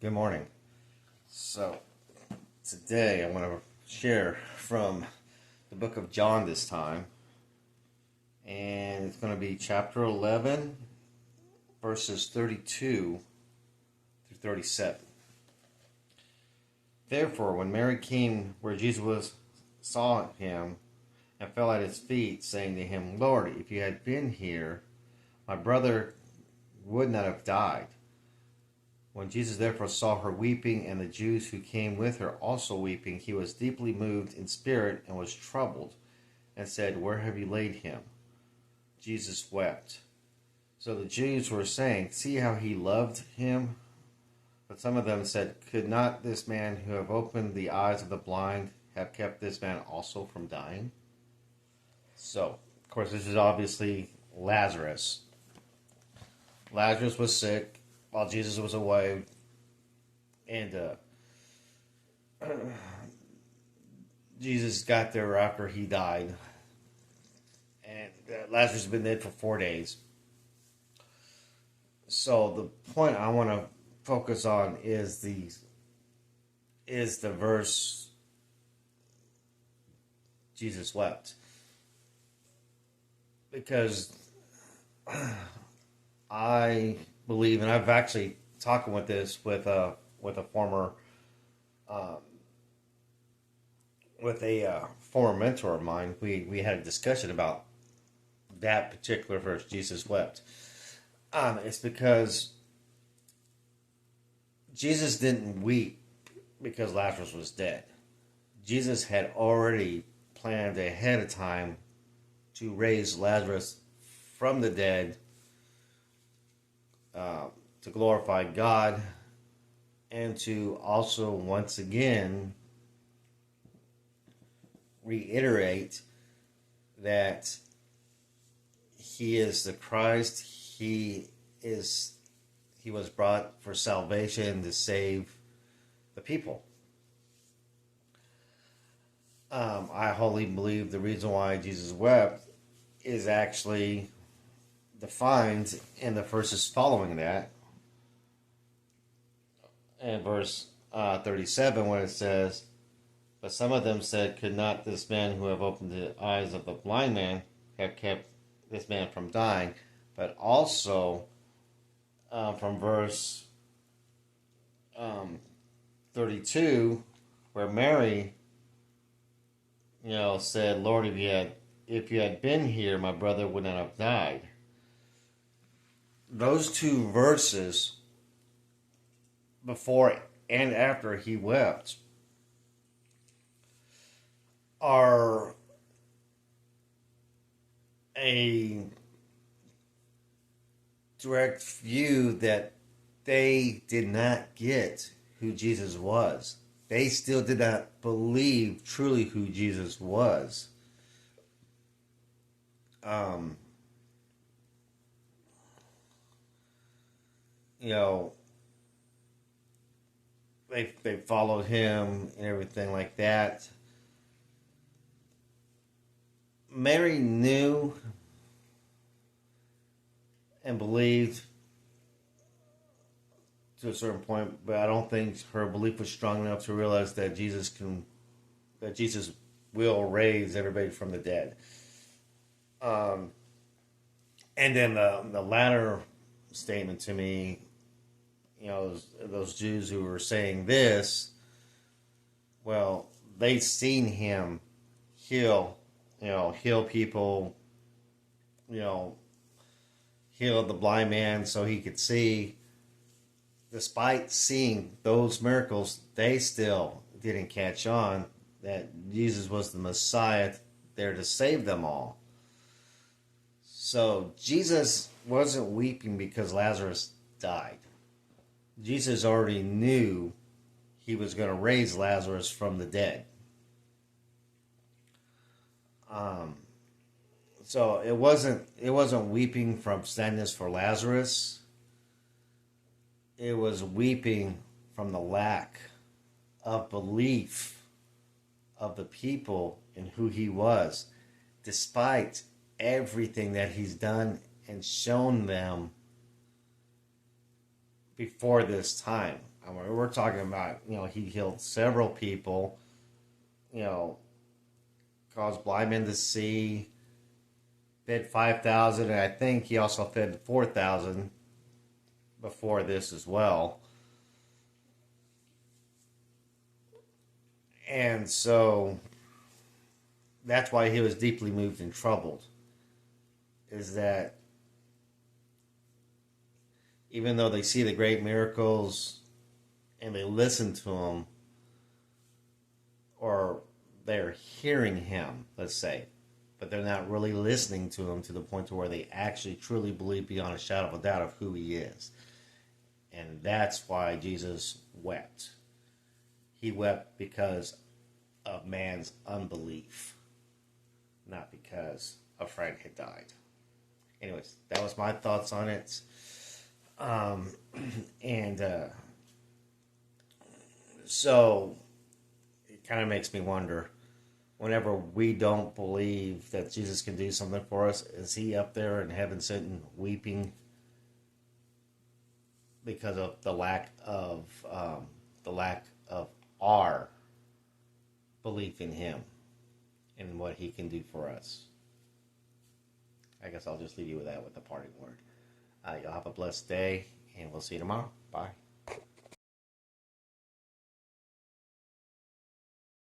Good morning. So, today I want to share from the book of John this time, and it's going to be chapter 11, verses 32 through 37. Therefore, when Mary came where Jesus was, saw him, and fell at his feet, saying to him, Lord, if you had been here, my brother would not have died. When Jesus therefore saw her weeping, and the Jews who came with her also weeping, he was deeply moved in spirit and was troubled, and said, Where have you laid him? Jesus wept. So the Jews were saying, See how he loved him? But some of them said, Could not this man who have opened the eyes of the blind have kept this man also from dying? So, of course, this is obviously Lazarus. Lazarus was sick while Jesus was away, and Jesus got there after he died, and Lazarus has been dead for 4 days. So the point I want to focus on is the verse Jesus wept, because I believe, and I've actually talking with this with a former former mentor of mine. We had a discussion about that particular verse, Jesus wept. It's because Jesus didn't weep because Lazarus was dead. Jesus had already planned ahead of time to raise Lazarus from the dead, to glorify God, and to also once again reiterate that he is the Christ. He was brought for salvation to save the people. I wholly believe the reason why Jesus wept is actually defined in the verses following that. In verse 37, when it says, But some of them said, Could not this man who have opened the eyes of the blind man have kept this man from dying? But also from verse 32, where Mary, said, Lord, if you had been here, my brother would not have died. Those two verses, before and after he wept, are a direct view that they did not get who Jesus was. They still did not believe truly who Jesus was. They followed him and everything like that. Mary knew and believed to a certain point, but I don't think her belief was strong enough to realize that Jesus will raise everybody from the dead. And then the latter statement to me, those Jews who were saying this, well, they'd seen him heal people, heal the blind man so he could see. Despite seeing those miracles, they still didn't catch on that Jesus was the Messiah there to save them all. So Jesus wasn't weeping because Lazarus died. Jesus already knew he was going to raise Lazarus from the dead. So it wasn't weeping from sadness for Lazarus. It was weeping from the lack of belief of the people in who he was, despite everything that he's done and shown them before this time. I mean, we're talking about, he healed several people, you know, caused blind men to see, fed 5,000, and I think he also fed 4,000 before this as well. And so that's why he was deeply moved and troubled, is that even though they see the great miracles and they listen to him, or they're hearing him, let's say, but they're not really listening to him to the point to where they actually truly believe beyond a shadow of a doubt of who he is. And that's why Jesus wept. He wept because of man's unbelief, not because a friend had died. Anyways, that was my thoughts on it. So it kind of makes me wonder, whenever we don't believe that Jesus can do something for us, is he up there in heaven sitting weeping because of the lack of our belief in him and what he can do for us? I guess I'll just leave you with that, with the parting word. Y'all have a blessed day, and we'll see you tomorrow. Bye.